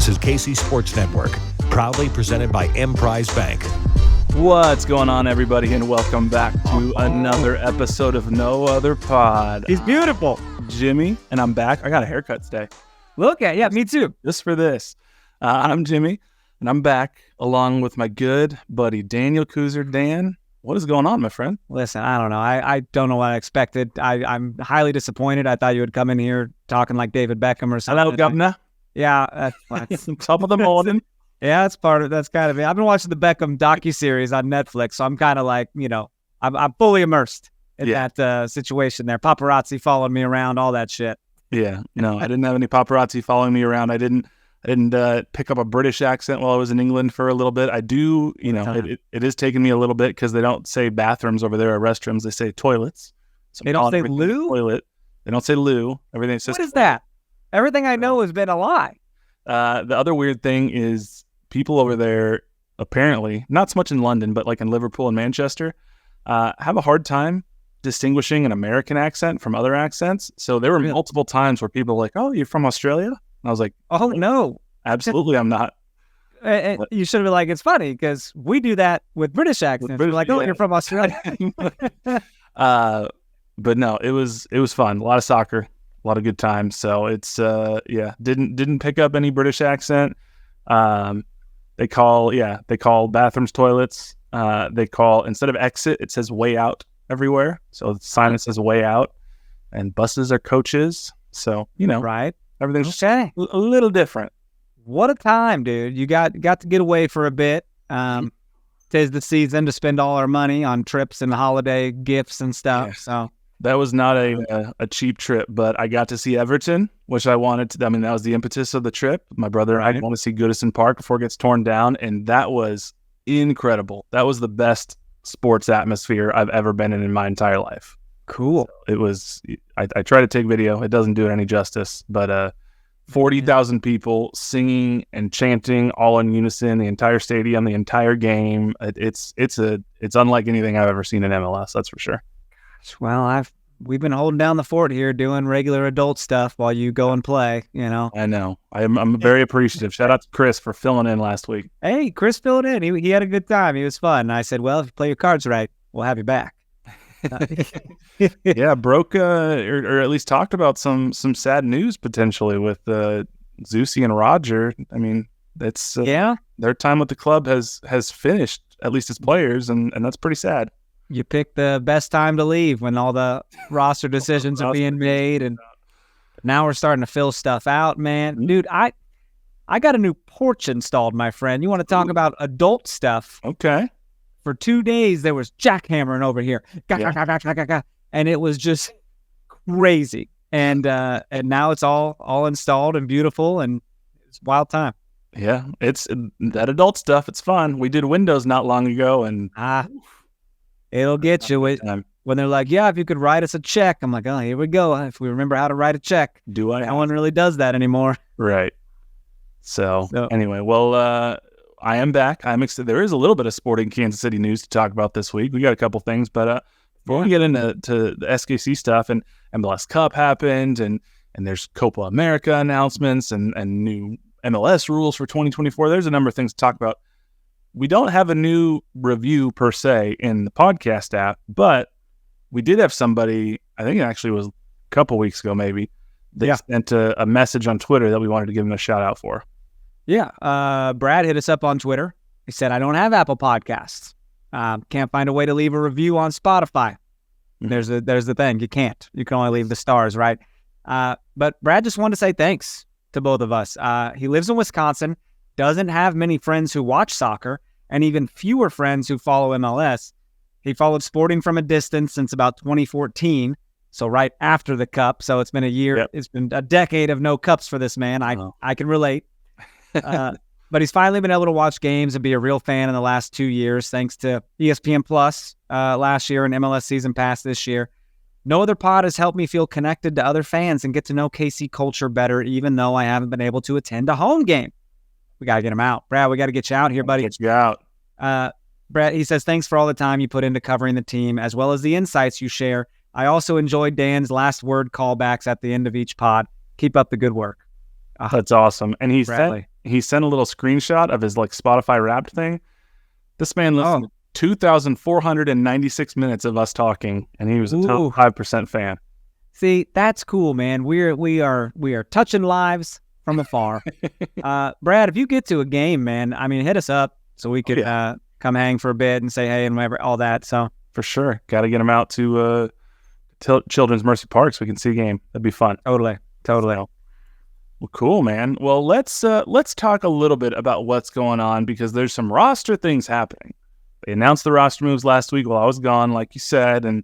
is KC Sports Network, proudly presented by Emprise Bank. What's going on, everybody, and welcome back to another episode of No Other Pod. He's beautiful. Jimmy, and I'm back. I got a haircut today. Look at, yeah, me too. Just for this. I'm Jimmy, and I'm back along with my good buddy, Daniel Kooser. Dan, what is going on, my friend? Listen, I don't know. I don't know what I expected. I'm highly disappointed. I thought you would come in here talking like David Beckham or something. Hello, Governor. Yeah. Top of the morning. Yeah, that's kind of it. I've been watching the Beckham docuseries on Netflix, so I'm kind of like, I'm fully immersed in that situation there. Paparazzi following me around, all that shit. Yeah, I didn't have any paparazzi following me around. I didn't pick up a British accent while I was in England for a little bit. I do, it is taking me a little bit because they don't say bathrooms over there or restrooms. They say toilets. So they don't say loo? Toilet. They don't say loo. Everything says What is that? Everything I know has been a lie. The other weird thing is people over there, apparently, not so much in London, but like in Liverpool and Manchester, have a hard time distinguishing an American accent from other accents. So there were multiple times where people were like, "Oh, you're from Australia?" And I was like, "Oh, no. Absolutely, I'm not." You should have been like, it's funny because we do that with British accents. We're like, "Oh, you're from Australia." But no, it was fun. A lot of soccer, a lot of good times. So it's didn't pick up any British accent. They call bathrooms toilets. They call, instead of exit, it says way out everywhere. So the sign that says way out, and buses are coaches. So right. Everything's just a little different. What a time, dude. You got to get away for a bit. 'Tis the season to spend all our money on trips and holiday gifts and stuff. Yeah. So that was not a cheap trip, but I got to see Everton, which I wanted to. I mean, that was the impetus of the trip. My brother and I want to see Goodison Park before it gets torn down, and that was incredible. That was the best sports atmosphere I've ever been in my entire life. Cool. So it was. I try to take video. It doesn't do it any justice, but 40,000 people singing and chanting all in unison, the entire stadium, the entire game. It's unlike anything I've ever seen in MLS. That's for sure. Well, we've been holding down the fort here, doing regular adult stuff while you go and play. I know. I'm very appreciative. Shout out to Chris for filling in last week. Hey, Chris filled in. He had a good time. He was fun. And I said, well, if you play your cards right, we'll have you back. Yeah, broke or at least talked about some sad news potentially with Zusi and Roger. I mean, that's their time with the club has finished, at least as players, and that's pretty sad. You picked the best time to leave when all the roster decisions are being made, and now we're starting to fill stuff out, man. Dude, I got a new porch installed, my friend. You want to talk about adult stuff? Okay. For 2 days, there was jackhammering over here, and it was just crazy. And now it's all installed and beautiful, and it's a wild time. Yeah, it's that adult stuff. It's fun. We did Windows not long ago, and it'll get you when they're like, "Yeah, if you could write us a check." I'm like, "Oh, here we go. If we remember how to write a check." Do I? No one really does that anymore. Right. So anyway, well, I am back. I'm excited. There is a little bit of sporting Kansas City news to talk about this week. We got a couple things, but before we get into the SKC stuff, and MLS Cup happened, and there's Copa America announcements and new MLS rules for 2024. There's a number of things to talk about. We don't have a new review per se in the podcast app, but we did have somebody, I think it actually was a couple weeks ago maybe, they sent a message on Twitter that we wanted to give them a shout out for. Yeah. Brad hit us up on Twitter. He said, "I don't have Apple Podcasts. Can't find a way to leave a review on Spotify." Mm-hmm. There's the thing. You can't. You can only leave the stars, right? But Brad just wanted to say thanks to both of us. He lives in Wisconsin, doesn't have many friends who watch soccer, and even fewer friends who follow MLS. He followed sporting from a distance since about 2014, so right after the Cup. So it's been a year. Yep. It's been a decade of no Cups for this man. I can relate. But he's finally been able to watch games and be a real fan in the last 2 years, thanks to ESPN Plus last year and MLS Season Pass this year. No other pod has helped me feel connected to other fans and get to know KC culture better, even though I haven't been able to attend a home game. We got to get him out. Brad, we got to get you out here, buddy. Get you out. Brad, he says, "Thanks for all the time you put into covering the team, as well as the insights you share. I also enjoyed Dan's last word callbacks at the end of each pod. Keep up the good work." That's awesome. And he Bradley. sent a little screenshot of his like Spotify Wrapped thing. This man listened to 2,496 minutes of us talking, and he was a total 5% fan. See, that's cool, man. We are touching lives from afar. Brad, if you get to a game, man, I mean, hit us up so we could come hang for a bit and say hey and whatever, all that. So for sure, got to get him out to Children's Mercy Park so we can see a game. That'd be fun. Totally. Well, cool, man. Well, let's talk a little bit about what's going on because there's some roster things happening. They announced the roster moves last week while I was gone, like you said, and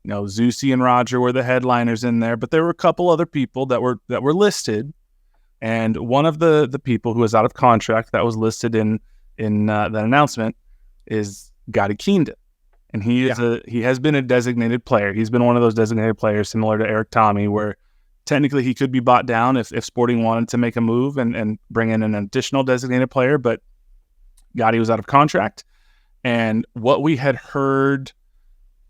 Zusi and Roger were the headliners in there, but there were a couple other people that were listed, and one of the people who was out of contract that was listed in that announcement is Gadi Kinda, and he has been a designated player. He's been one of those designated players similar to Eric Tommy, where technically he could be bought down if Sporting wanted to make a move and bring in an additional designated player, but Gadi was out of contract. And what we had heard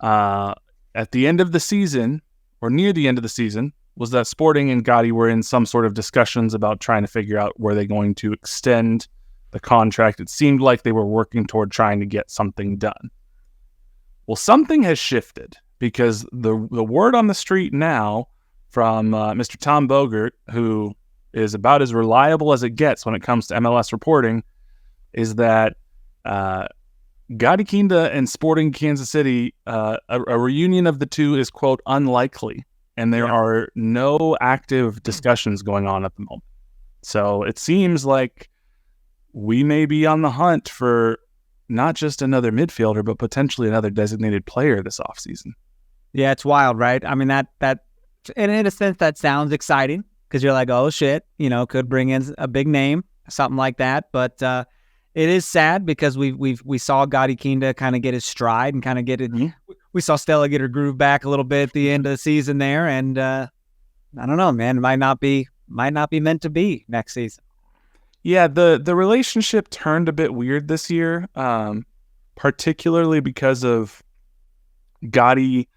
at the end of the season, or near the end of the season, was that Sporting and Gadi were in some sort of discussions about trying to figure out were they going to extend the contract. It seemed like they were working toward trying to get something done. Well, something has shifted because the word on the street now from Mr. Tom Bogert, who is about as reliable as it gets when it comes to MLS reporting, is that Gadi Kinda and Sporting Kansas City, a reunion of the two is, quote, unlikely. And there are no active discussions going on at the moment. So it seems like we may be on the hunt for not just another midfielder, but potentially another designated player this offseason. Yeah, it's wild, right? I mean, that and in a sense, that sounds exciting because you're like, oh, shit, could bring in a big name, something like that. But it is sad because we saw Gadi Kinda kind of get his stride and kind of get it. Mm-hmm. We saw Stella get her groove back a little bit at the end of the season there, and I don't know, man, it might not be meant to be next season. Yeah, the relationship turned a bit weird this year, particularly because of Gadi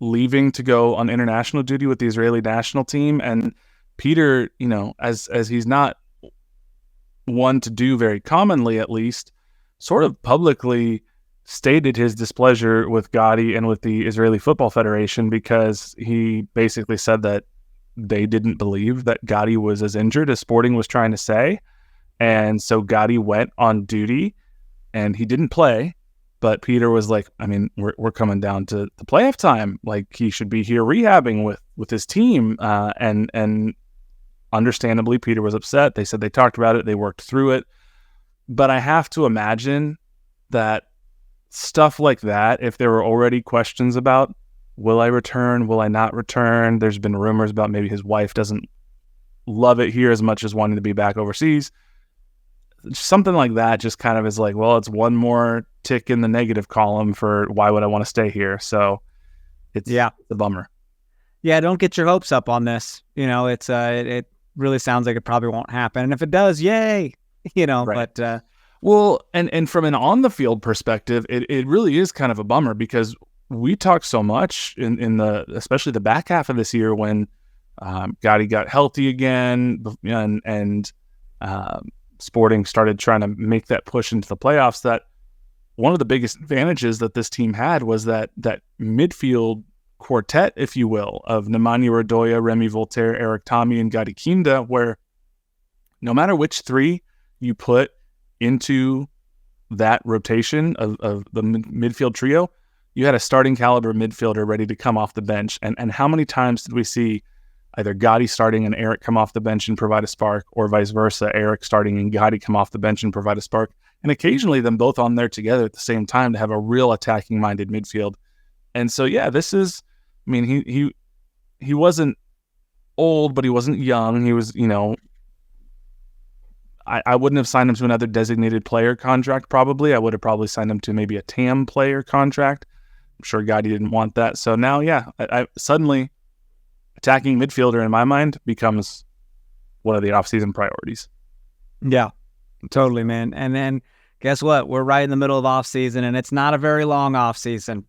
leaving to go on international duty with the Israeli national team, and Peter, as he's not one to do very commonly, at least, sort of publicly stated his displeasure with Gadi and with the Israeli Football Federation because he basically said that they didn't believe that Gadi was as injured as Sporting was trying to say. And so Gadi went on duty and he didn't play, but Peter was like, I mean, we're coming down to the playoff time. Like, he should be here rehabbing with his team. And understandably, Peter was upset. They said they talked about it. They worked through it. But I have to imagine that stuff like that, if there were already questions about, will I return? Will I not return? There's been rumors about maybe his wife doesn't love it here as much as wanting to be back overseas. Something like that just kind of is like, well, it's one more tick in the negative column for why would I want to stay here? So it's a bummer. Yeah, don't get your hopes up on this. It really sounds like it probably won't happen. And if it does, yay, right. But well, and from an on the field perspective, it really is kind of a bummer because we talked so much in the, especially the back half of this year when Gadi got healthy again and Sporting started trying to make that push into the playoffs, that one of the biggest advantages that this team had was that midfield quartet, if you will, of Nemanja Radoja, Remy Voltaire, Eric Tommy, and Gadi Kinda, where no matter which three you put into that rotation of the midfield trio, you had a starting caliber midfielder ready to come off the bench. And how many times did we see either Gadi starting and Eric come off the bench and provide a spark, or vice versa, Eric starting and Gadi come off the bench and provide a spark? And occasionally them both on there together at the same time to have a real attacking-minded midfield. And so, yeah, this is, I mean, he wasn't old, but he wasn't young. He was, I wouldn't have signed him to another designated player contract probably. I would have probably signed him to maybe a TAM player contract. I'm sure Gadi didn't want that. So now, I suddenly attacking midfielder in my mind becomes one of the offseason priorities. Yeah, totally, man. And then guess what? We're right in the middle of offseason, and it's not a very long offseason.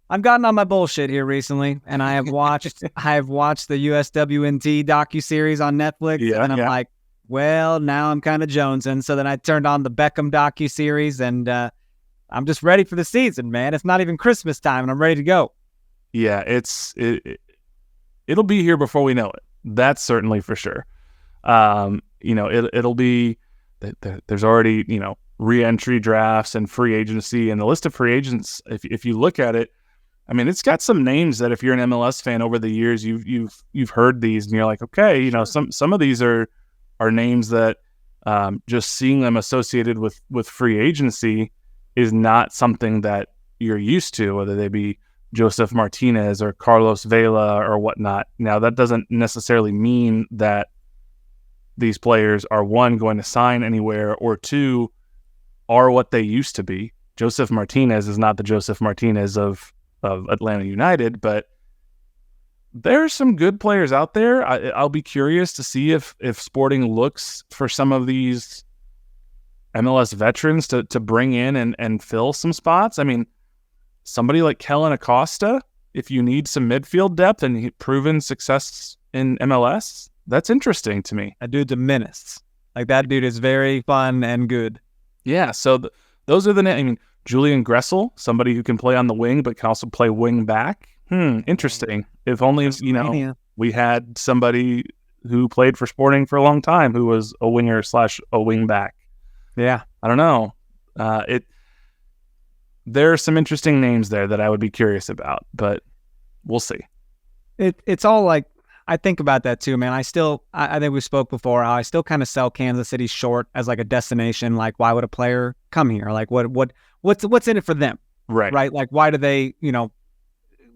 I've gotten on my bullshit here recently, and I have watched the USWNT docuseries on Netflix, and I'm like, well, now I'm kind of jonesing. So then I turned on the Beckham docuseries, and I'm just ready for the season, man. It's not even Christmas time, and I'm ready to go. Yeah, it'll be here before we know it. That's certainly for sure. It'll be. There's already re-entry drafts and free agency, and the list of free agents. If you look at it, I mean, it's got some names that if you're an MLS fan over the years, you've heard these, and you're like, okay, some of these are names that just seeing them associated with free agency is not something that you're used to, whether they be Joseph Martinez or Carlos Vela or whatnot. Now, that doesn't necessarily mean that these players are, one, going to sign anywhere, or two, are what they used to be. Joseph Martinez is not the Joseph Martinez of Atlanta United, but there are some good players out there. I'll be curious to see if Sporting looks for some of these MLS veterans to bring in and fill some spots. I mean, somebody like Kellen Acosta, if you need some midfield depth and proven success in MLS, that's interesting to me. That dude's a menace. Like, that dude is very fun and good. Yeah, so those are the names. I mean, Julian Gressel, somebody who can play on the wing but can also play wing back. Interesting. If only, we had somebody who played for Sporting for a long time who was a winger / a wing back. Yeah. I don't know. There are some interesting names there that I would be curious about, but we'll see. It's all like, I think about that too, man. I think we spoke before how I still kind of sell Kansas City short as like a destination. Like, why would a player come here? Like, what's in it for them? Right. Right. Like, why do they,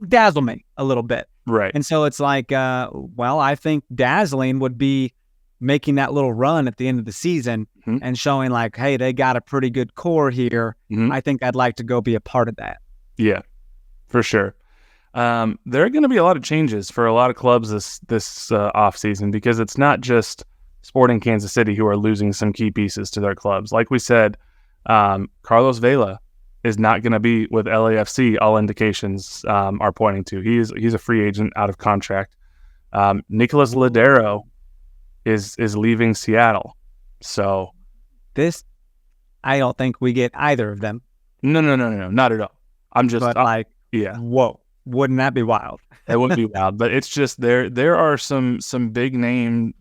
dazzle me a little bit? Right. And so it's like, I think dazzling would be making that little run at the end of the season and showing like, hey, they got a pretty good core here. I think I'd like to go be a part of that. Yeah, for sure. There are going to be a lot of changes for a lot of clubs this off season, because it's not just Sporting Kansas City who are losing some key pieces to their clubs. Like we said, Carlos Vela is not going to be with LAFC. All indications are pointing to he's a free agent out of contract. Nicolas Ladero is leaving Seattle. So I don't think we get either of them. No, not at all. I'm just whoa. Wouldn't that be wild? It wouldn't be wild, but it's just there are some big name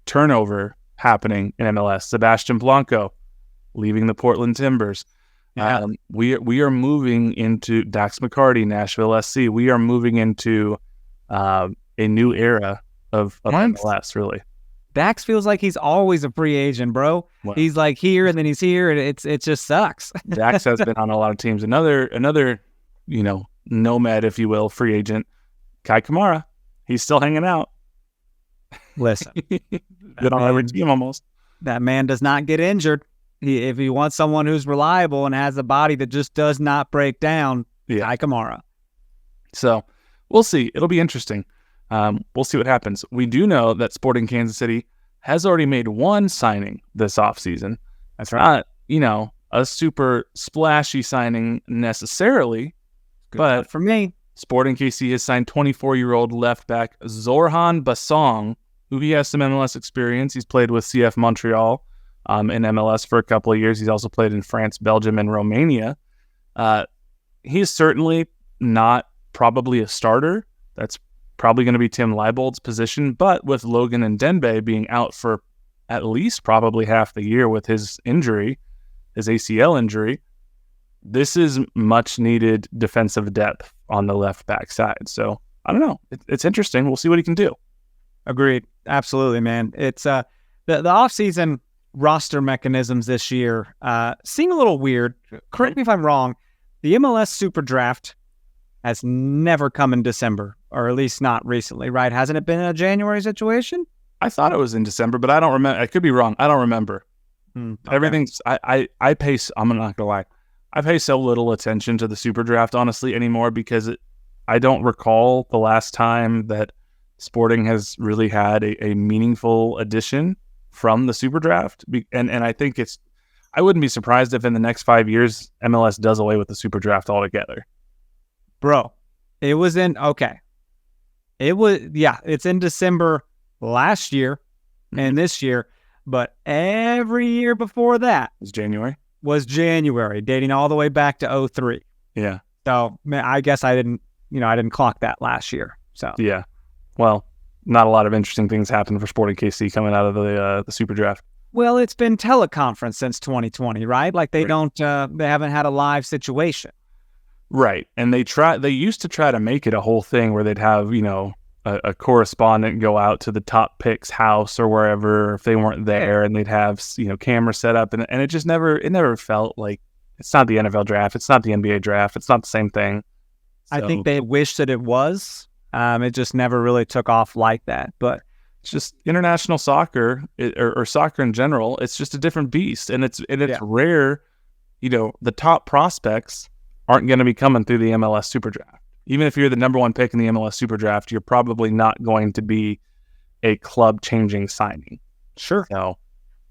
turnover happening in MLS. Sebastian Blanco leaving the Portland Timbers. Yeah. We are moving into Dax McCarty, Nashville SC. We are moving into a new era of MLS, really. Dax feels like he's always a free agent, bro. Well, he's like here and then he's here, and it just sucks. Dax has been on a lot of teams. Another nomad, if you will, free agent, Kai Kamara. He's still hanging out. Listen, been on every team almost. That man does not get injured. If he wants someone who's reliable and has a body that just does not break down, Kai Kamara. So we'll see. It'll be interesting. We'll see what happens. We do know that Sporting Kansas City has already made one signing this offseason. That's not, a super splashy signing necessarily. Good but for me, Sporting KC has signed 24-year-old left back Zorhan Bassong, who he has some MLS experience. He's played with CF Montreal in MLS for a couple of years. He's also played in France, Belgium, and Romania. He's certainly not probably a starter. That's probably going to be Tim Leibold's position. But with Logan and Denbe being out for at least probably half the year with his injury, his ACL injury, this is much needed defensive depth on the left back side. So I don't know. It's interesting. We'll see what he can do. Agreed. Absolutely, man. It's the offseason roster mechanisms this year seem a little weird. Correct me if I'm wrong. The MLS Super Draft has never come in December, or at least not recently, right? Hasn't it been a January situation? I thought it was in December, but I don't remember. I could be wrong. I don't remember. Okay. Everything's. I pay. I'm not gonna lie. I pay so little attention to the Super Draft, honestly, anymore, because I don't recall the last time that Sporting has really had a meaningful addition from the Super Draft. And I think I wouldn't be surprised if in the next 5 years, MLS does away with the Super Draft altogether. Bro, it was it's in December last year and this year, but every year before that It's January. was January, dating all the way back to 2003. Yeah. So, man, I guess I didn't clock that last year. So, Yeah. Well, not a lot of interesting things happened for Sporting KC coming out of the Super Draft. well, it's been teleconference since 2020, right? Like they haven't had a live situation. Right. And they used to try to make it a whole thing where they'd have, a correspondent go out to the top pick's house or wherever if they weren't there, and they'd have, cameras set up, and it just never felt like, it's not the NFL draft, it's not the NBA draft, it's not the same thing. So, I think they wish that it was. It just never really took off like that. But it's just international soccer or soccer in general. It's just a different beast, and it's rare. The top prospects aren't going to be coming through the MLS Super Draft. Even if you're the number one pick in the MLS Super Draft, you're probably not going to be a club-changing signing. sure. So,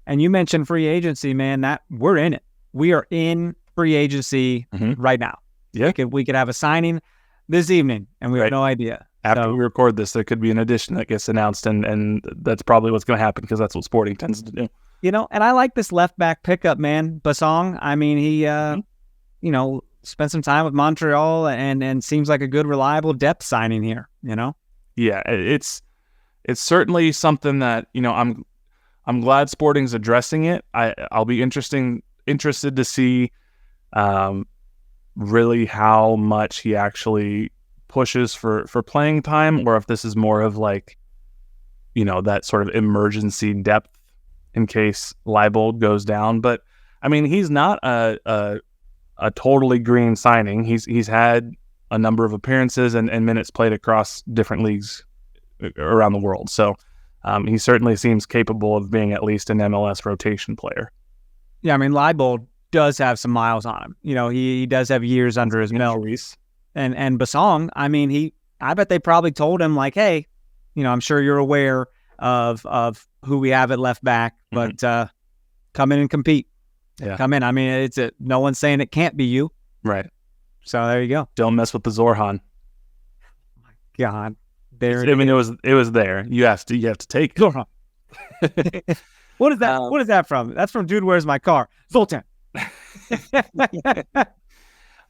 And you mentioned free agency, man. That we're in it. We are in free agency right now. Yeah. We could have a signing this evening, and we have no idea. After we record this, there could be an addition that gets announced, and that's probably what's going to happen because that's what Sporting tends to do. And I like this left back pickup, man. Bassong. I mean, he, spent some time with Montreal and seems like a good, reliable depth signing here. Yeah, it's certainly something that I'm glad Sporting's addressing it. I'll be interested to see really how much he actually pushes for playing time, or if this is more of like that sort of emergency depth in case Leibold goes down. But I mean, he's not a totally green signing. He's had a number of appearances and minutes played across different leagues around the world. So he certainly seems capable of being at least an MLS rotation player. Yeah, I mean, Leibold does have some miles on him. He does have years under his belt. And Bassong, I mean, I bet they probably told him like, hey, I'm sure you're aware of who we have at left back, but come in and compete. Yeah. Come in. I mean, no one's saying it can't be you. Right. So there you go. Don't mess with the Zorhan. God. It was there. You have to take it. Zorhan. What is that? What is that from? That's from Dude, Where's My Car? Zoltan.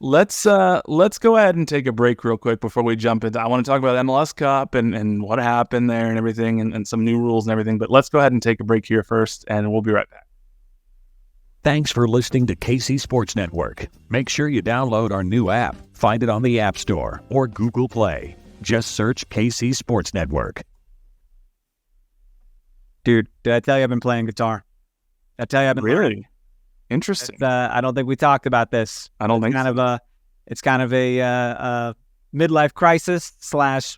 Let's go ahead and take a break real quick before we jump into. I want to talk about MLS Cup and what happened there and everything and some new rules and everything. But let's go ahead and take a break here first, and we'll be right back. Thanks for listening to KC Sports Network. Make sure you download our new app. Find it on the App Store or Google Play. Just search KC Sports Network. Dude, did I tell you I've been playing guitar? Did I tell you I've been really interesting. I don't think we talked about this. I don't think it's kind of a midlife crisis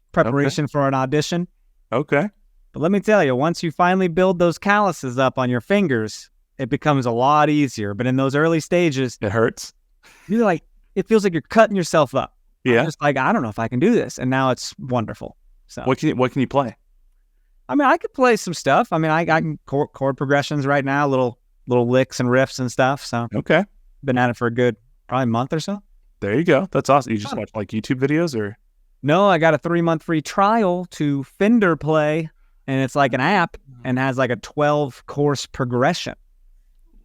/ preparation for an audition. Okay. But let me tell you, once you finally build those calluses up on your fingers, it becomes a lot easier. But in those early stages, it hurts. You're like, it feels like you're cutting yourself up. Yeah. I'm just like, I don't know if I can do this. And now it's wonderful. So what can you play? I mean, I could play some stuff. I mean, I got chord progressions right now, little licks and riffs and stuff. So okay. Been at it for a good probably month or so. There you go. That's awesome. You just watch like YouTube videos or? No, I got a 3-month free trial to Fender Play, and it's like an app and has like a 12-course progression.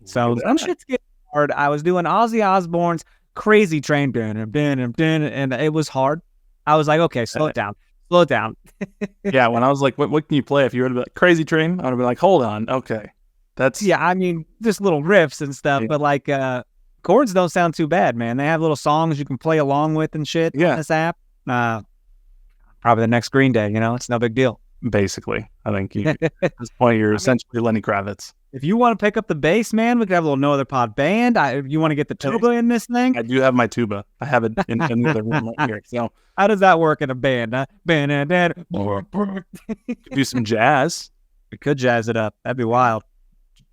So some shit's getting hard. I was doing Ozzy Osbourne's Crazy Train, and it was hard. I was like, okay, slow it down. Yeah, when I was like, what can you play? If you were to be like Crazy Train, I would have been like, hold on, okay. I mean, just little riffs and stuff, but like chords don't sound too bad, man. They have little songs you can play along with and shit on this app. Probably the next Green Day, it's no big deal. Basically, I think at this point you're essentially Lenny Kravitz. If you want to pick up the bass, man, we could have a little No Other Pod band. If you want to get the tuba in this thing, I do have my tuba. I have it in the other room right here. So how does that work in a band? Huh? Do some jazz. We could jazz it up. That'd be wild.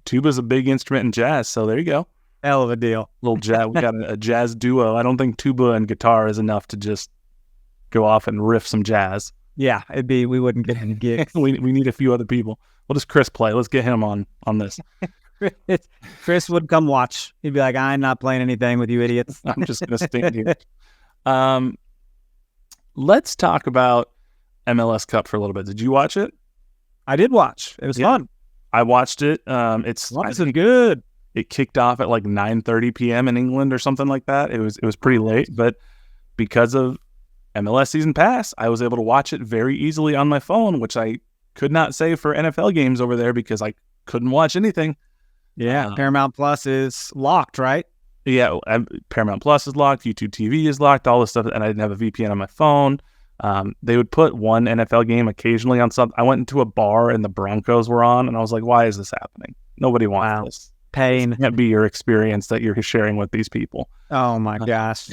Tuba's a big instrument in jazz, so there you go. Hell of a deal. Little jazz. We got a jazz duo. I don't think tuba and guitar is enough to just go off and riff some jazz. Yeah, we wouldn't get any gigs. we need a few other people. What does Chris play? Let's get him on this. Chris would come watch. He'd be like, I'm not playing anything with you idiots. I'm just going to stand here. let's talk about MLS Cup for a little bit. Did you watch it? I did watch. It was fun. I watched it. It's good. It kicked off at like 9:30 p.m. in England or something like that. It was pretty late, but because of MLS Season Pass, I was able to watch it very easily on my phone, which I could not say for NFL games over there because I couldn't watch anything. Yeah, Paramount Plus is locked, right? Yeah, Paramount Plus is locked, YouTube TV is locked, all this stuff, and I didn't have a VPN on my phone. They would put one NFL game occasionally on something. I went into a bar and the Broncos were on, and I was like, why is this happening? Nobody wants this. Pain. This can't be your experience that you're sharing with these people. Oh, my gosh.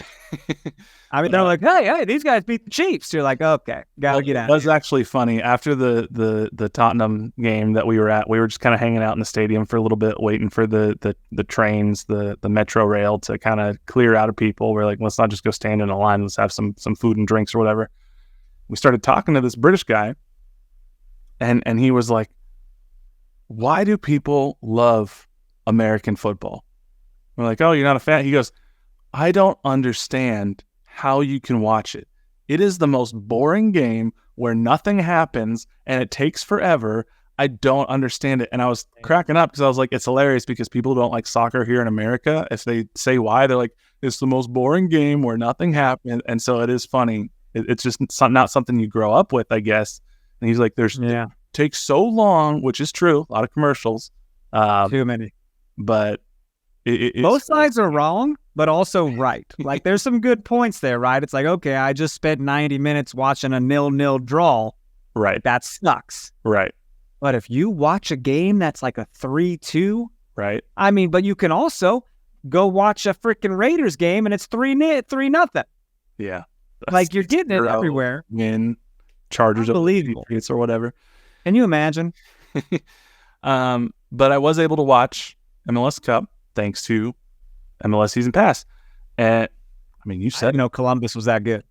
I mean, they're like, hey, these guys beat the Chiefs. You're like, okay, gotta get out. It was actually funny. After the Tottenham game that we were at, we were just kind of hanging out in the stadium for a little bit, waiting for the trains, the metro rail to kind of clear out of people. We're like, let's not just go stand in a line. Let's have some food and drinks or whatever. We started talking to this British guy, and he was like, why do people love American football? We're like, oh, you're not a fan? He goes, I don't understand how you can watch it. It is the most boring game where nothing happens and it takes forever. I don't understand it. And I was cracking up because I was like, it's hilarious because people don't like soccer here in America. If they say why, they're like, it's the most boring game where nothing happens. And so it is funny. It's just not something you grow up with, I guess. And he's like, it takes so long, which is true. A lot of commercials. Too many. But both sides are wrong, but also right. Like, there's some good points there, right? It's like, okay, I just spent 90 minutes watching a 0-0 draw. Right. That sucks. Right. But if you watch a game that's like a 3-2, right. I mean, but you can also go watch a freaking Raiders game and it's 3-0. Yeah. Like, you're getting it everywhere. Win, Chargers, unbelievable, or whatever. Can you imagine? But I was able to watch MLS Cup thanks to MLS Season Pass. And I mean, you said, Columbus was that good.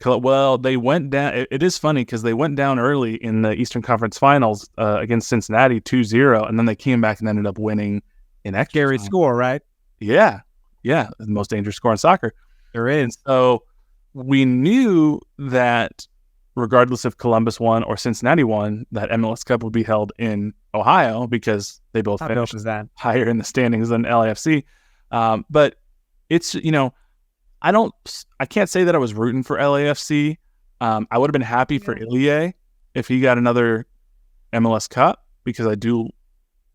Well, they went down. It is funny because they went down early in the Eastern Conference Finals against Cincinnati 2-0, and then they came back and ended up winning in extra Scary time. Score, right? Yeah. The most dangerous score in soccer. There is. And so we knew that regardless if Columbus won or Cincinnati won, that MLS Cup would be held in Ohio because they both finished higher in the standings than LAFC. But it's, I can't say that I was rooting for LAFC. I would have been happy for Ilya if he got another MLS Cup because I do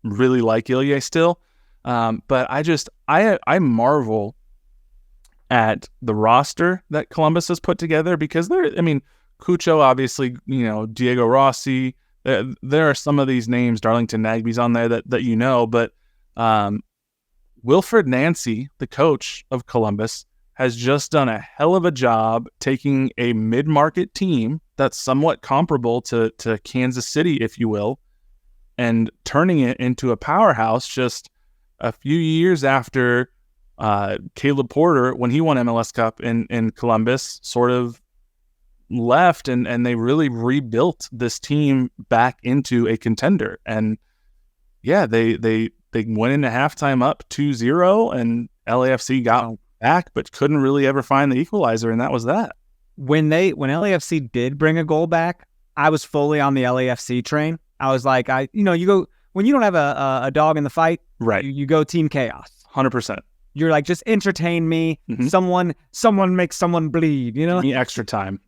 really like Ilya still. But I marvel at the roster that Columbus has put together because Cucho, obviously, Diego Rossi, there are some of these names, Darlington Nagbe's on there that but Wilfred Nancy, the coach of Columbus, has just done a hell of a job taking a mid-market team that's somewhat comparable to Kansas City, if you will, and turning it into a powerhouse just a few years after Caleb Porter, when he won MLS Cup in Columbus, sort of left and they really rebuilt this team back into a contender. And yeah, they went into halftime up 2-0 and LAFC got back but couldn't really ever find the equalizer, and that was that. When LAFC did bring a goal back, I was fully on the LAFC train. I was like, you go when you don't have a dog in the fight, right? You go Team Chaos. 100%. You're like, just entertain me. Mm-hmm. Someone make someone bleed. Give me extra time.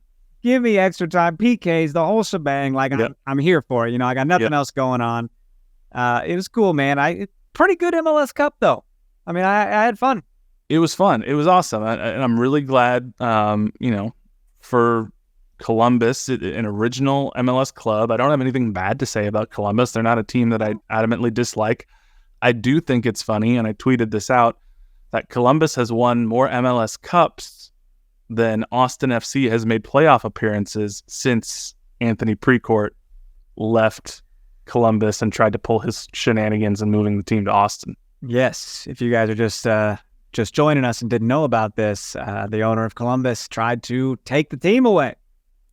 Give me extra time. PKs, the whole shebang. Like, yep. I'm here for it. I got nothing else going on. It was cool, man. Pretty good MLS Cup though. I mean, I had fun. It was fun. It was awesome, and I'm really glad. For Columbus, an original MLS club. I don't have anything bad to say about Columbus. They're not a team that I adamantly dislike. I do think it's funny, and I tweeted this out, that Columbus has won more MLS Cups than Austin FC has made playoff appearances since Anthony Precourt left Columbus and tried to pull his shenanigans and moving the team to Austin. Yes, if you guys are just joining us and didn't know about this, the owner of Columbus tried to take the team away.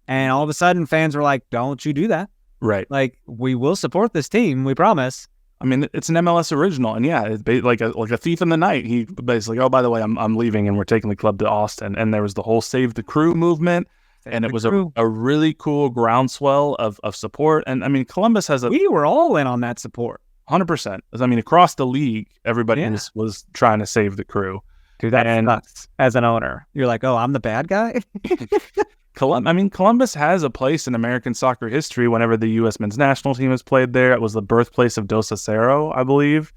And all of a sudden, fans were like, don't you do that. Right. Like, we will support this team, we promise. I mean, it's an MLS original. And yeah, it's like a thief in the night. He basically, oh, by the way, I'm leaving and we're taking the club to Austin. And there was the whole Save the Crew movement. And it was a really cool groundswell of support. And I mean, Columbus has we were all in on that support. 100%. I mean, across the league, everybody was trying to save the Crew. Dude, that sucks as an owner. You're like, oh, I'm the bad guy? Columbus has a place in American soccer history whenever the U.S. men's national team has played there. It was the birthplace of Dos Acero, I believe.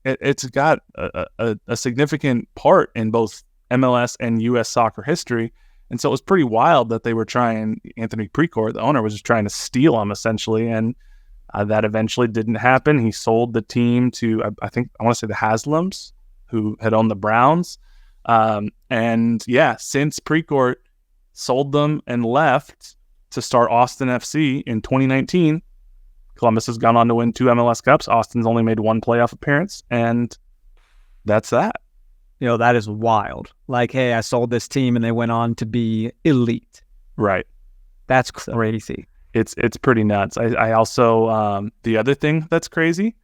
It's got a significant part in both MLS and U.S. soccer history. And so it was pretty wild that they were trying, Anthony Precourt, the owner, was just trying to steal them essentially. And that eventually didn't happen. He sold the team to, I want to say the Haslams, who had owned the Browns. Since Precourt sold them and left to start Austin FC in 2019, Columbus has gone on to win 2 MLS Cups. Austin's only made 1 playoff appearance, and that's that. That is wild. Like, hey, I sold this team, and they went on to be elite. Right. That's crazy. It's pretty nuts. I also, the other thing that's crazy,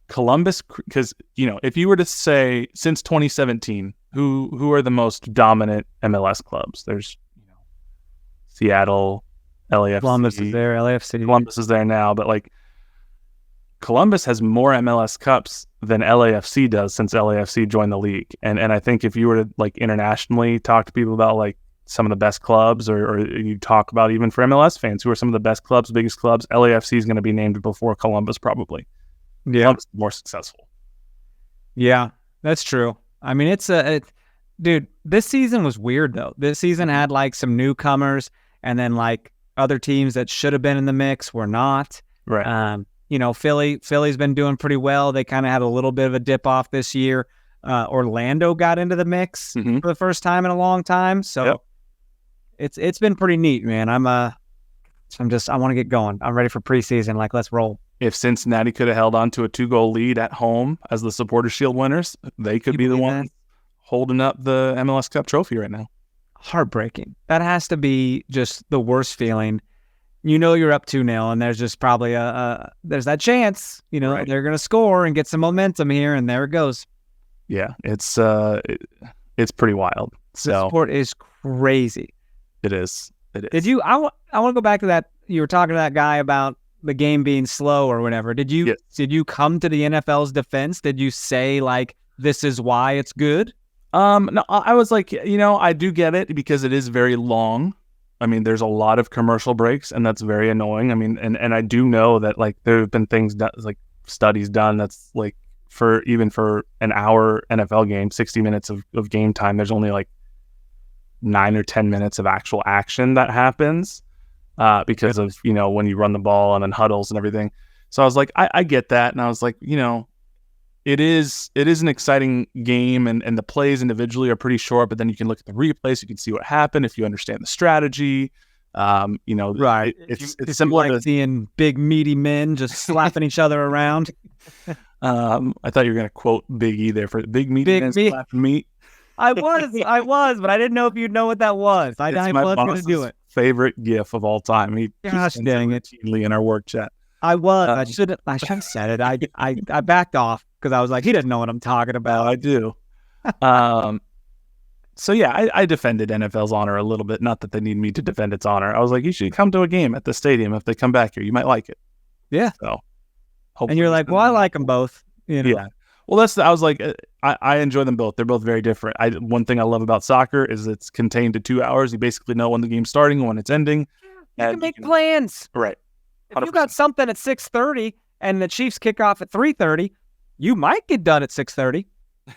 Columbus, because, if you were to say since 2017, who are the most dominant MLS clubs? There's, Seattle, LAFC. Columbus is there, LAFC. Columbus is there now, but like Columbus has more MLS Cups than LAFC does since LAFC joined the league. And I think if you were to like internationally talk to people about like some of the best clubs, or you talk about even for MLS fans, who are some of the best clubs, biggest clubs, LAFC is going to be named before Columbus probably. Yeah. Columbus is more successful. Yeah, that's true. I mean, dude, this season was weird though. This season had like some newcomers, and then like other teams that should have been in the mix were not. Right. Philly's been doing pretty well. They kind of had a little bit of a dip off this year. Orlando got into the mix for the first time in a long time. So it's been pretty neat, man. I want to get going. I'm ready for preseason. Like, let's roll. If Cincinnati could have held on to a 2-goal lead at home as the Supporters Shield winners, they could be the ones holding up the MLS Cup trophy right now. Heartbreaking. That has to be just the worst feeling. You're up 2-0, and there's just probably there's that chance, right. They're going to score and get some momentum here, and there it goes. Yeah, it's pretty wild. So the sport is crazy. It is. I want to go back to that. You were talking to that guy about the game being slow or whatever. Did you come to the NFL's defense? Did you say like, this is why it's good? No, I was like, I do get it because it is very long. I mean, there's a lot of commercial breaks, and that's very annoying. I mean, and I do know that like there have been things like studies done that's like for an hour NFL game, 60 minutes of game time, there's only like 9 or 10 minutes of actual action that happens because of, when you run the ball and then huddles and everything. So I was like, I get that. And I was like, it is an exciting game, and the plays individually are pretty short, but then you can look at the replays, you can see what happened if you understand the strategy. Right. It's similar to seeing big meaty men just slapping each other around. I thought you were going to quote Big E there for big meaty men slapping meat. I was, but I didn't know if you'd know what that was. I was going to do it. Favorite GIF of all time. Gosh dang it! In our work chat. I should have said it. I backed off because I was like, he doesn't know what I'm talking about. I do. So yeah, I defended NFL's honor a little bit. Not that they need me to defend its honor. I was like, you should come to a game at the stadium if they come back here. You might like it. Yeah. So. And you're like, well, I like them both. Yeah. Well, I was like, I enjoy them both. They're both very different. One thing I love about soccer is it's contained to 2 hours. You basically know when the game's starting and when it's ending. You can make plans. Right. 100%. If you got something at 6:30 and the Chiefs kick off at 3:30, you might get done at 6:30,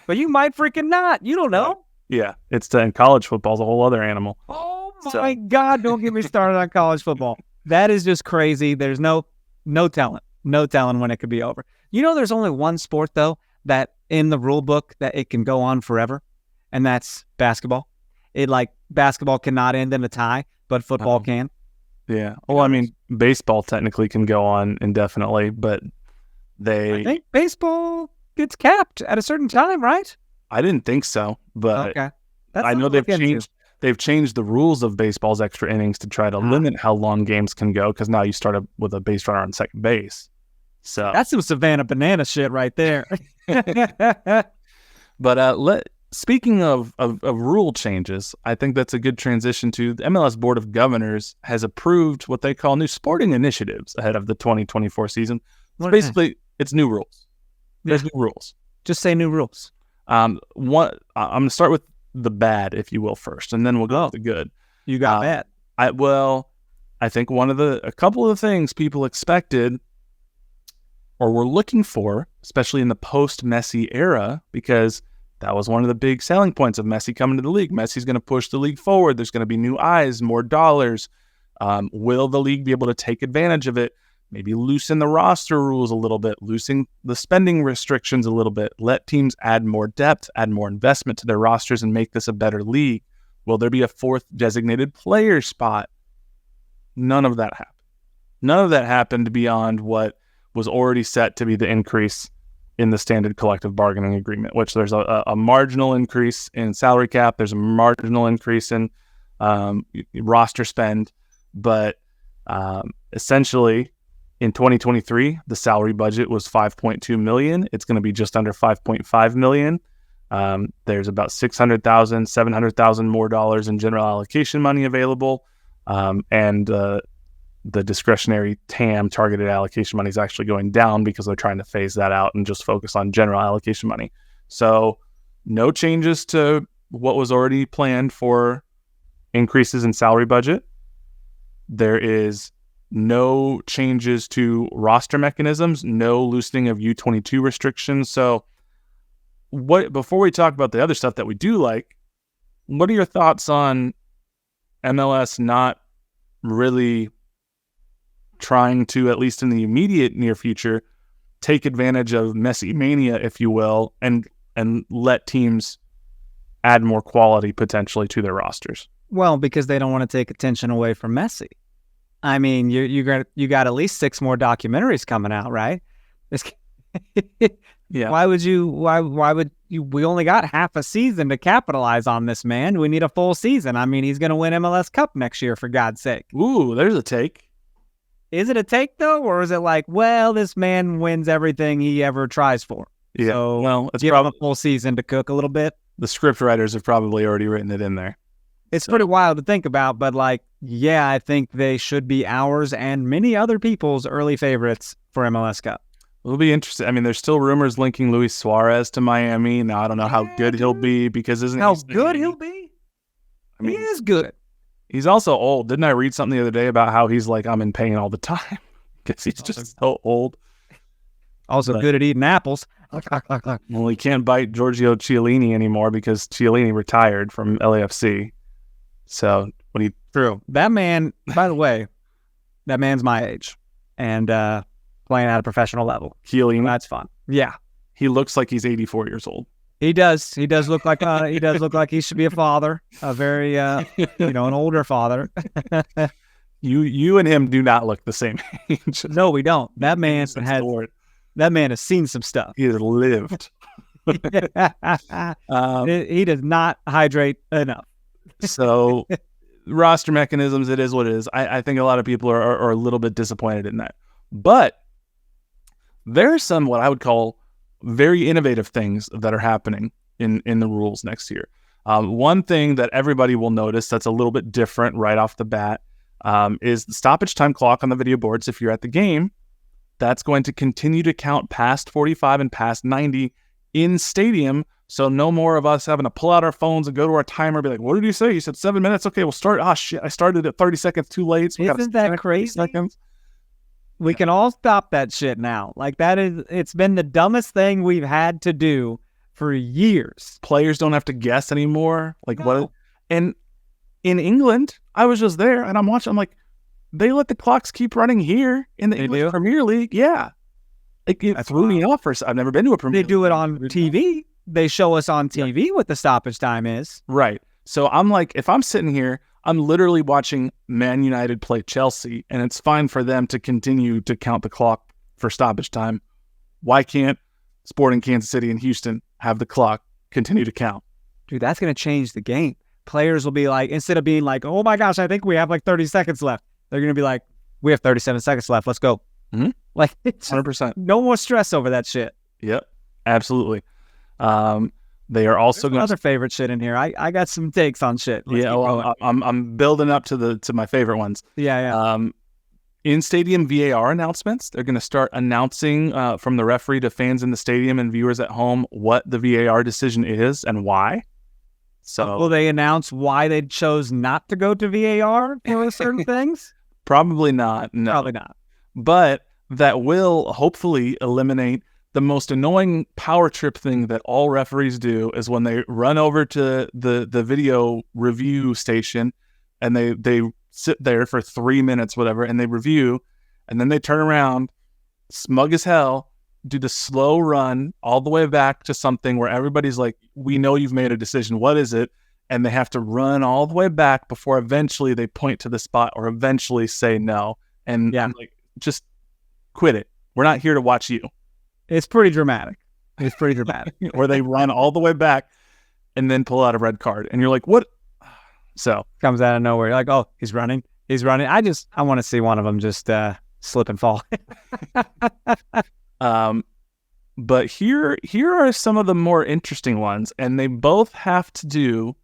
but you might freaking not. You don't know. Yeah. And college football's a whole other animal. Oh my God. Don't get me started on college football. That is just crazy. There's no telling when it could be over. There's only one sport though, that in the rule book that it can go on forever, and that's basketball. Basketball cannot end in a tie, but football can. Yeah. Well, I mean, baseball technically can go on indefinitely, but I think baseball gets capped at a certain time, right? I didn't think so, but okay. I know they've changed the rules of baseball's extra innings to try to limit how long games can go, because now you start with a base runner on second base. So that's some Savannah Banana shit right there. But speaking of rule changes, I think that's a good transition to the MLS Board of Governors has approved what they call new sporting initiatives ahead of the 2024 season. So basically, it's new rules. There's new rules. Just say new rules. I'm going to start with the bad, if you will, first, and then we'll go with the good. You got bad. I think a couple of the things people expected or were looking for, especially in the post-Messi era, because that was one of the big selling points of Messi coming to the league. Messi's going to push the league forward. There's going to be new eyes, more dollars. Will the league be able to take advantage of it? Maybe loosen the roster rules a little bit, loosen the spending restrictions a little bit, let teams add more depth, add more investment to their rosters and make this a better league. Will there be a fourth designated player spot? None of that happened. None of that happened beyond what was already set to be the increase in the standard collective bargaining agreement, which there's a marginal increase in salary cap. There's a marginal increase in roster spend. But essentially, in 2023, the salary budget was $5.2 million. It's going to be just under $5.5 million. There's about $600,000, $700,000 more dollars in general allocation money available. And the discretionary TAM, targeted allocation money, is actually going down because they're trying to phase that out and just focus on general allocation money. So no changes to what was already planned for increases in salary budget. There is no changes to roster mechanisms, no loosening of U22 restrictions. So before we talk about the other stuff that we do like, what are your thoughts on MLS not really trying to, at least in the immediate near future, take advantage of Messi mania, if you will, and let teams add more quality potentially to their rosters? Well, because they don't want to take attention away from Messi. I mean, you got at least 6 more documentaries coming out, right? Yeah. Why would you? We only got half a season to capitalize on this, man. We need a full season. I mean, he's going to win MLS Cup next year, for God's sake. Ooh, there's a take. Is it a take, though? Or is it like, well, this man wins everything he ever tries for? Yeah. So well, it's give him a full season to cook a little bit. The script writers have probably already written it in there. It's pretty wild to think about, but yeah, I think they should be ours and many other people's early favorites for MLS Cup. It'll be interesting. I mean, there's still rumors linking Luis Suarez to Miami. Now, I don't know how good he'll be because how good he'll be? I mean, he is good. He's also old. Didn't I read something the other day about how he's like, I'm in pain all the time because he's just so old. Also good at eating apples. Well, he can't bite Giorgio Chiellini anymore because Chiellini retired from LAFC. So True. That man, by the way, that man's my age and playing at a professional level. Chiellini. That's fun. Yeah. He looks like he's 84 years old. He does. He does look like he should be a father, a very an older father. You and him do not look the same age. No, we don't. That man has seen some stuff. He has lived. He does not hydrate enough. So roster mechanisms, it is what it is. I think a lot of people are a little bit disappointed in that. But there are some what I would call very innovative things that are happening in the rules next year. One thing that everybody will notice that's a little bit different right off the bat is the stoppage time clock on the video boards. If you're at the game, that's going to continue to count past 45 and past 90 in stadium. So no more of us having to pull out our phones and go to our timer and be like, what did you say? You said 7 minutes. Okay, we'll start. Oh, shit. I started at 30 seconds too late. So isn't that crazy? Seconds. We can all stop that shit now. It's been the dumbest thing we've had to do for years. Players don't have to guess anymore. What? And in England, I was just there and I'm watching. I'm like, they let the clocks keep running here in the English Premier League. Yeah. It threw me off. I've never been to a Premier League. They do it on TV. They show us on TV what the stoppage time is. Right. So I'm like, if I'm sitting here, I'm literally watching Man United play Chelsea, and it's fine for them to continue to count the clock for stoppage time. Why can't Sporting Kansas City and Houston have the clock continue to count? Dude, that's going to change the game. Players will be like, instead of being like, oh my gosh, I think we have 30 seconds left. They're going to be like, we have 37 seconds left. Let's go. Mm-hmm. It's 100%. No more stress over that shit. Yep, absolutely. They are also going other favorite shit in here. I got some takes on shit. I'm building up to my favorite ones. Yeah. In-stadium VAR announcements. They're going to start announcing from the referee to fans in the stadium and viewers at home what the VAR decision is and why. So will they announce why they chose not to go to VAR for certain things? Probably not. No. Probably not. But that will hopefully eliminate the most annoying power trip thing that all referees do is when they run over to the video review station and they sit there for 3 minutes, whatever, and they review, and then they turn around, smug as hell, do the slow run all the way back to something where everybody's like, we know you've made a decision. What is it? And they have to run all the way back before eventually they point to the spot or eventually say no. And I'm like, just quit it. We're not here to watch you. It's pretty dramatic. Where they run all the way back and then pull out a red card. And you're like, what? So comes out of nowhere. You're like, oh, he's running. I want to see one of them just slip and fall. But here are some of the more interesting ones, and they both have to do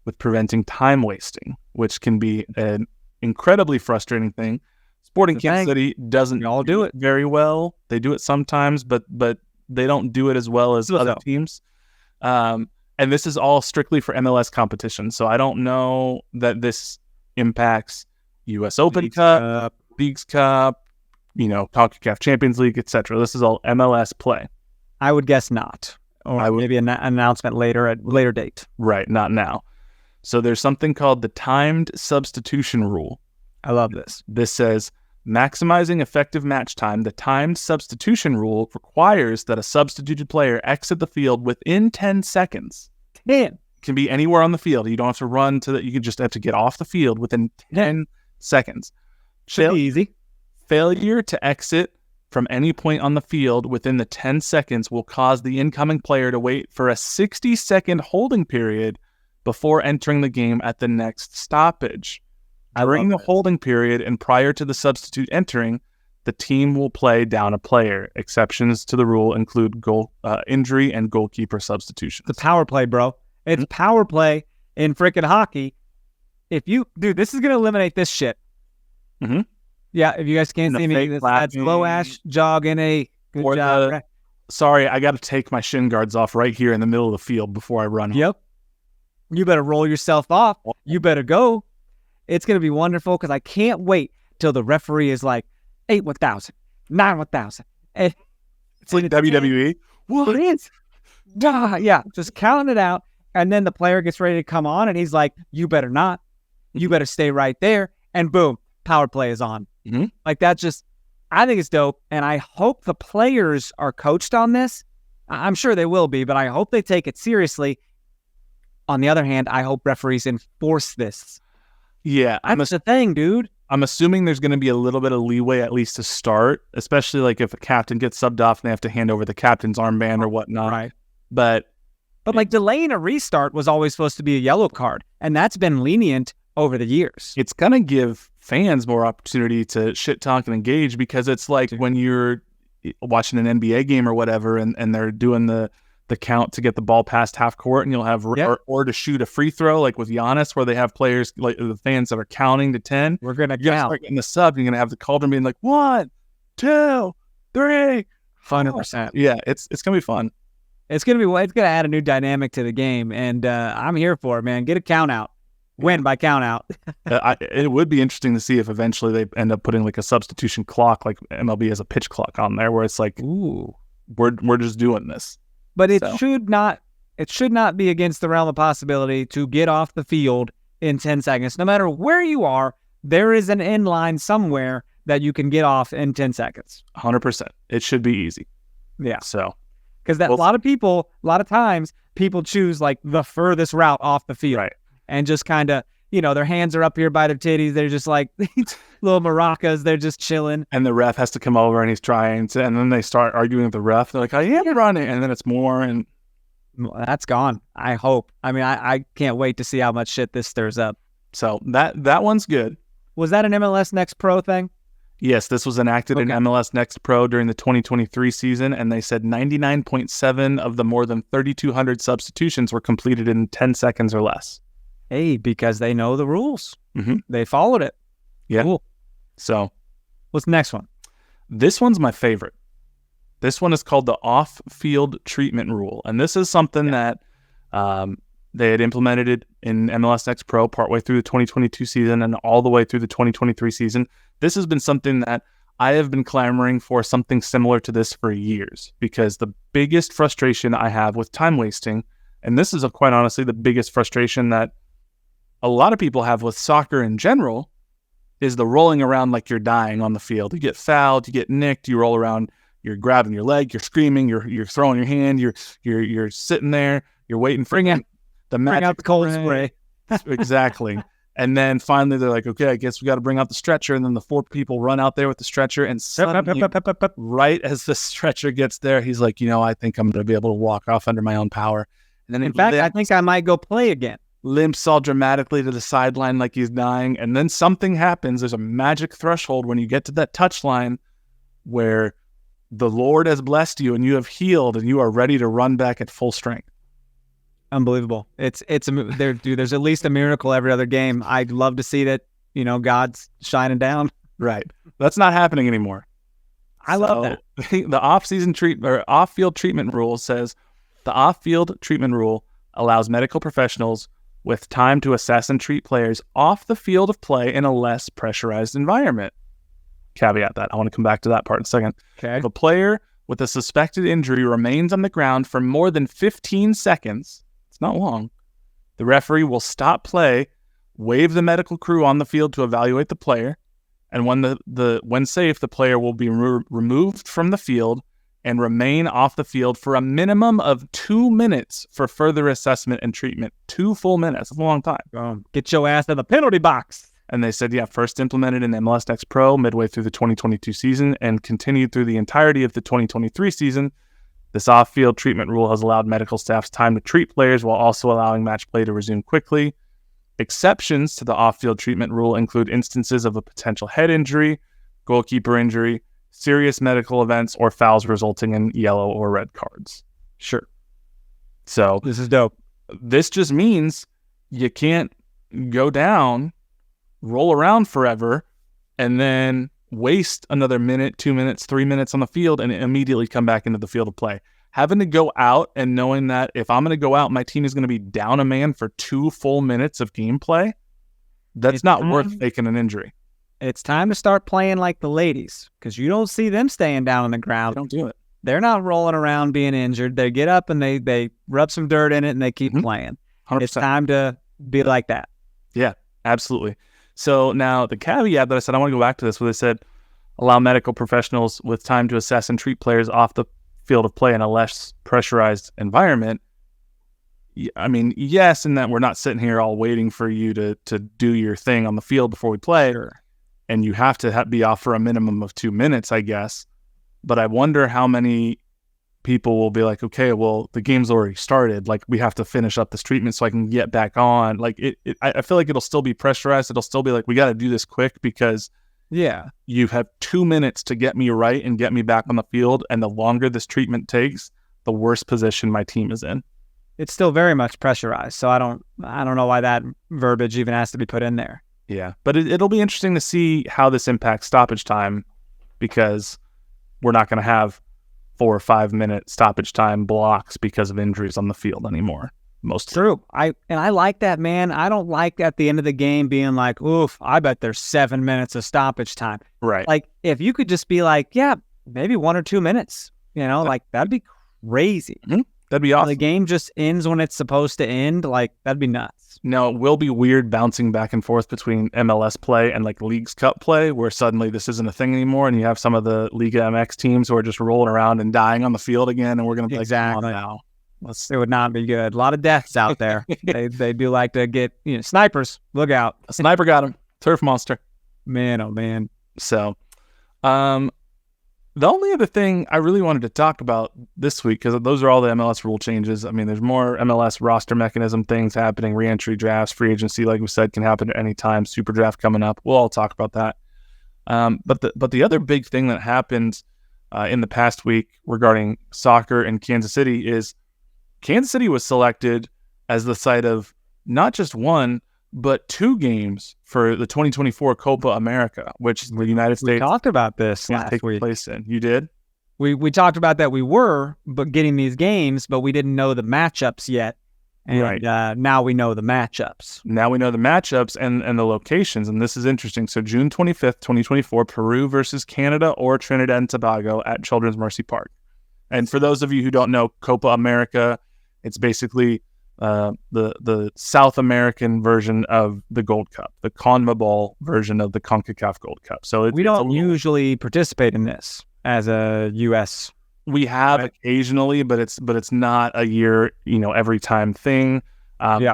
with preventing time wasting, which can be an incredibly frustrating thing. Sporting Kansas City doesn't all do it very well. They do it sometimes, but they don't do it as well as other teams. And this is all strictly for MLS competition. So I don't know that this impacts U.S. Open Cup, Leagues Cup, CONCACAF Champions League, etc. This is all MLS play. I would guess not. Or maybe an announcement later at a later date. Right, not now. So there's something called the timed substitution rule. I love this. This says, maximizing effective match time, the timed substitution rule requires that a substituted player exit the field within 10 seconds. 10. Can be anywhere on the field. You don't have to run you can just have to get off the field within 10 seconds. Should be easy. Failure to exit from any point on the field within the 10 seconds will cause the incoming player to wait for a 60-second holding period before entering the game at the next stoppage. During the holding period and prior to the substitute entering, the team will play down a player. Exceptions to the rule include injury and goalkeeper substitutions. The power play, bro. It's power play in freaking hockey. This is going to eliminate this shit. Mm-hmm. Yeah, if you guys can't see me, that's low ash jog in a good job. Sorry, I got to take my shin guards off right here in the middle of the field before I run. Yep. You better roll yourself off. You better go. It's going to be wonderful because I can't wait till the referee is like 8,000, 9,000. It's like WWE. What? It is. Yeah, just counting it out. And then the player gets ready to come on and he's like, you better not. You better stay right there. And boom, power play is on. Mm-hmm. Like I think it's dope. And I hope the players are coached on this. I'm sure they will be, but I hope they take it seriously. On the other hand, I hope referees enforce this. Yeah. That's the thing, dude. I'm assuming there's going to be a little bit of leeway at least to start, especially like if a captain gets subbed off and they have to hand over the captain's armband or whatnot. Right. But like delaying a restart was always supposed to be a yellow card, and that's been lenient over the years. It's going to give fans more opportunity to shit talk and engage, because it's like when you're watching an NBA game or whatever and they're doing the count to get the ball past half court, and you'll have or to shoot a free throw, like with Giannis, where they have players like the fans that are counting to 10. We're gonna count. Like in the sub, you're gonna have the cauldron being like 1, 2, 3. 100%. Yeah, it's gonna be fun. It's gonna add a new dynamic to the game, and I'm here for it, man. Get a count out, win by count out. It would be interesting to see if eventually they end up putting like a substitution clock, like MLB has a pitch clock on there, where it's like, ooh, we're just doing this. But it should not be against the realm of possibility to get off the field in 10 seconds. No matter where you are, there is an end line somewhere that you can get off in 10 seconds. 100%. It should be easy. Yeah. So, because a lot of times people choose like the furthest route off the field, right? And just kind of, their hands are up here by their titties. They're just like little maracas. They're just chilling. And the ref has to come over and he's trying to, and then they start arguing with the ref. They're like, I am running. And then it's more. And that's gone. I hope. I mean, I can't wait to see how much shit this stirs up. So that one's good. Was that an MLS Next Pro thing? Yes, this was enacted in MLS Next Pro during the 2023 season, and they said 99.7 of the more than 3,200 substitutions were completed in 10 seconds or less. Hey, because they know the rules. Mm-hmm. They followed it. Yeah. Cool. So, what's the next one? This one's my favorite. This one is called the off-field treatment rule, and this is something that they had implemented it in MLS Next Pro partway through the 2022 season and all the way through the 2023 season. This has been something that I have been clamoring for, something similar to this for years, because the biggest frustration I have with time wasting, and this is quite honestly the biggest frustration that a lot of people have with soccer in general, is the rolling around like you're dying on the field. You get fouled, you get nicked, you roll around, you're grabbing your leg, you're screaming, you're throwing your hand, you're sitting there, you're waiting for the magic. Bring out the cold spray. Exactly. And then finally they're like, okay, I guess we got to bring out the stretcher. And then the 4 people run out there with the stretcher, and suddenly, right as the stretcher gets there, he's like, I think I'm going to be able to walk off under my own power. And then in fact, I think I might go play again. Limps all dramatically to the sideline like he's dying. And then something happens. There's a magic threshold when you get to that touch line where the Lord has blessed you and you have healed and you are ready to run back at full strength. Unbelievable. There's at least a miracle every other game. I'd love to see that, God's shining down. Right. That's not happening anymore. I love that. The off-field treatment rule says the off-field treatment rule allows medical professionals with time to assess and treat players off the field of play in a less pressurized environment. Caveat that. I want to come back to that part in a second. Okay. If a player with a suspected injury remains on the ground for more than 15 seconds, it's not long, the referee will stop play, wave the medical crew on the field to evaluate the player, and when safe, the player will be removed from the field and remain off the field for a minimum of 2 minutes for further assessment and treatment. 2 full minutes. That's a long time. Get your ass in the penalty box. And they said, first implemented in MLS Next Pro midway through the 2022 season and continued through the entirety of the 2023 season. This off-field treatment rule has allowed medical staffs time to treat players while also allowing match play to resume quickly. Exceptions to the off-field treatment rule include instances of a potential head injury, goalkeeper injury, serious medical events, or fouls resulting in yellow or red cards. Sure. So this is dope. This just means you can't go down, roll around forever, and then waste another minute, 2 minutes, 3 minutes on the field and immediately come back into the field of play. Having to go out and knowing that if I'm going to go out, my team is going to be down a man for 2 full minutes of gameplay, that's not worth taking an injury. It's time to start playing like the ladies, because you don't see them staying down on the ground. Don't do it. They're not rolling around being injured. They get up and they rub some dirt in it and they keep playing. 100%. It's time to be like that. Yeah, absolutely. So now the caveat that I said, I want to go back to this, where they said, allow medical professionals with time to assess and treat players off the field of play in a less pressurized environment. I mean, yes, in that we're not sitting here all waiting for you to do your thing on the field before we play. Sure. And you have to be off for a minimum of 2 minutes, I guess. But I wonder how many people will be like, okay, well, the game's already started. Like, we have to finish up this treatment so I can get back on. Like, I feel like it'll still be pressurized. It'll still be like, we got to do this quick because you have 2 minutes to get me right and get me back on the field. And the longer this treatment takes, the worse position my team is in. It's still very much pressurized. So I don't know why that verbiage even has to be put in there. Yeah, but it'll be interesting to see how this impacts stoppage time, because we're not going to have 4 or 5 minute stoppage time blocks because of injuries on the field anymore. True. I like that, man. I don't like at the end of the game being like, oof, I bet there's 7 minutes of stoppage time. Right. Like, if you could just be like, yeah, maybe 1 or 2 minutes, like that'd be crazy. Mm-hmm. That'd be awesome. The game just ends when it's supposed to end. Like, that'd be nuts. Now, it will be weird bouncing back and forth between MLS play and like Leagues Cup play, where suddenly this isn't a thing anymore, and you have some of the Liga MX teams who are just rolling around and dying on the field again, and we're going to be like, come on now. It would not be good. A lot of deaths out there. they do like to get snipers. Look out! A sniper got him. Turf monster. Man, oh man. So, the only other thing I really wanted to talk about this week, because those are all the MLS rule changes. I mean, there's more MLS roster mechanism things happening, re-entry drafts, free agency, like we said, can happen at any time. Super draft coming up. We'll all talk about that. But the other big thing that happened in the past week regarding soccer in Kansas City is Kansas City was selected as the site of not just one, but 2 games for the 2024 Copa America, which the United States talked about this last week. Place in. You did? We talked about that but getting these games, but we didn't know the matchups yet. And right. Now we know the matchups. Now we know the matchups and the locations, and this is interesting. So June 25th, 2024, Peru versus Canada or Trinidad and Tobago at Children's Mercy Park. And for those of you who don't know, Copa America, it's basically the South American version of the Gold Cup, the CONMEBOL version of the CONCACAF Gold Cup. So we don't usually participate in this as a U.S. We have occasionally, but it's not a year, every time thing.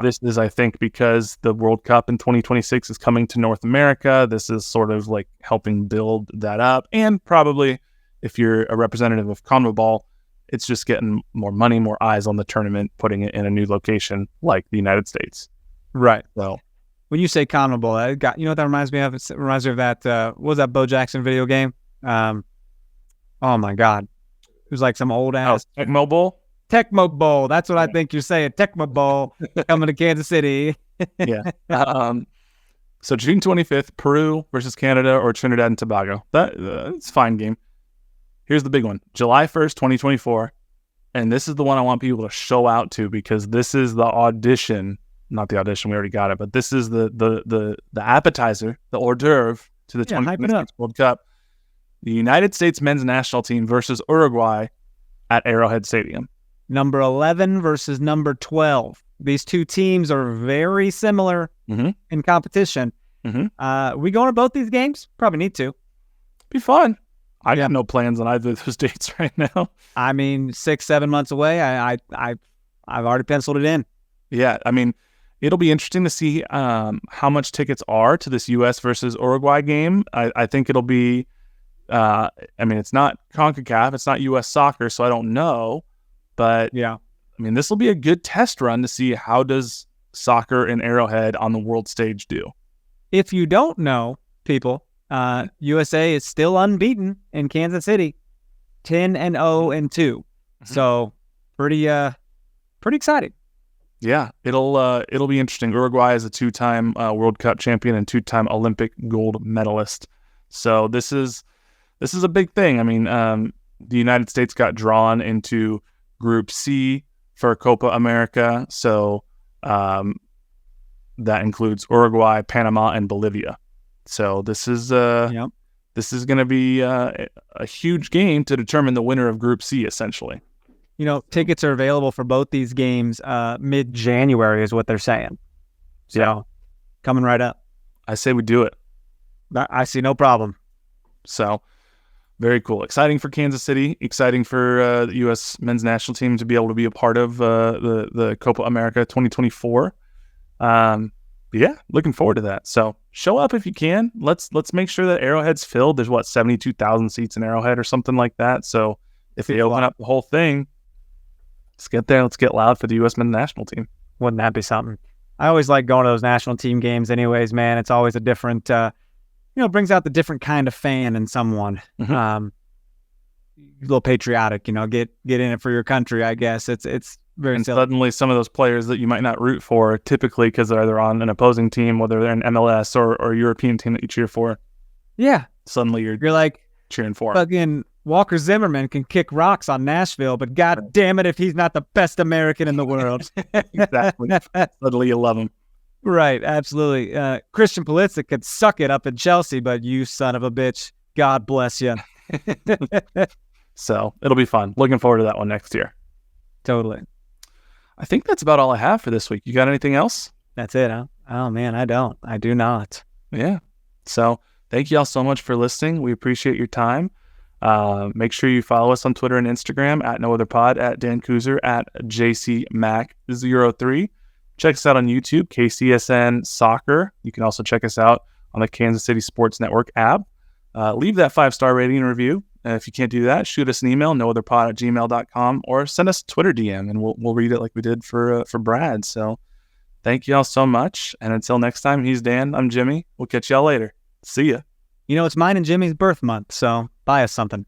This is, I think, because the World Cup in 2026 is coming to North America. This is sort of like helping build that up. And probably if you're a representative of CONMEBOL, it's just getting more money, more eyes on the tournament, putting it in a new location like the United States. Right. So when you say CONMEBOL, you know what that reminds me of? It reminds me of that, what was that Bo Jackson video game? Oh my God. It was like some old ass Tecmo Bowl. Tecmo Bowl. That's what I think you're saying. Tecmo Bowl coming to Kansas City. Yeah. So June 25th, Peru versus Canada or Trinidad and Tobago. It's a fine game. Here's the big one. July 1st, 2024. And this is the one I want people to show out to because this is the audition. Not the audition, we already got it, but this is the appetizer, the hors d'oeuvre to the 2026 World Cup. The United States men's national team versus Uruguay at Arrowhead Stadium. Number 11 versus number 12. These two teams are very similar in competition. We going to both these games? Probably need to. Be fun. I got no plans on either of those dates right now. I mean, 6-7 months away. I've already penciled it in. Yeah, I mean, it'll be interesting to see how much tickets are to this U.S. versus Uruguay game. I think it'll be. It's not CONCACAF, it's not U.S. soccer, so I don't know. But this will be a good test run to see how does soccer in Arrowhead on the world stage do. If you don't know, people, USA is still unbeaten in Kansas City, 10-0-2. So pretty exciting. Yeah, it'll be interesting. Uruguay is a 2-time World Cup champion and 2-time Olympic gold medalist. So this is a big thing. I mean, the United States got drawn into Group C for Copa America. So that includes Uruguay, Panama, and Bolivia. So this is going to be a huge game to determine the winner of Group C, essentially. Tickets are available for both these games mid-January is what they're saying. So coming right up. I say we do it. I see no problem. So very cool. Exciting for Kansas City. Exciting for the U.S. men's national team to be able to be a part of the Copa America 2024. Looking forward to that. So show up if you can. Let's make sure that Arrowhead's filled. There's 72,000 seats in Arrowhead or something like that. So if they open up the whole thing, let's get there. Let's get loud for the U.S. men's national team. Wouldn't that be something? I always like going to those national team games anyways, man. It's always a different, brings out the different kind of fan in someone. A little patriotic, get in it for your country, I guess. It's very silly. Suddenly some of those players that you might not root for, typically because they're either on an opposing team, whether they're an MLS or European team that you cheer for. Yeah. Suddenly you're like cheering for him. Fucking Walker Zimmerman can kick rocks on Nashville, but God damn it if he's not the best American in the world. Exactly. Suddenly you love him. Right, absolutely. Christian Pulisic could suck it up in Chelsea, but you son of a bitch, God bless you. So it'll be fun. Looking forward to that one next year. Totally. I think that's about all I have for this week. You got anything else? That's it, huh? Oh, man, I don't. I do not. Yeah. So thank you all so much for listening. We appreciate your time. Make sure you follow us on Twitter and Instagram at NoOtherPod, at Dan Kooser, at JCMac03. Check us out on YouTube, KCSN Soccer. You can also check us out on the Kansas City Sports Network app. Leave that 5-star rating and review. If you can't do that, shoot us an email, nootherpod@gmail.com, or send us a Twitter DM, and we'll read it like we did for Brad. So thank you all so much. And until next time, he's Dan. I'm Jimmy. We'll catch y'all later. See ya. It's mine and Jimmy's birth month, so buy us something.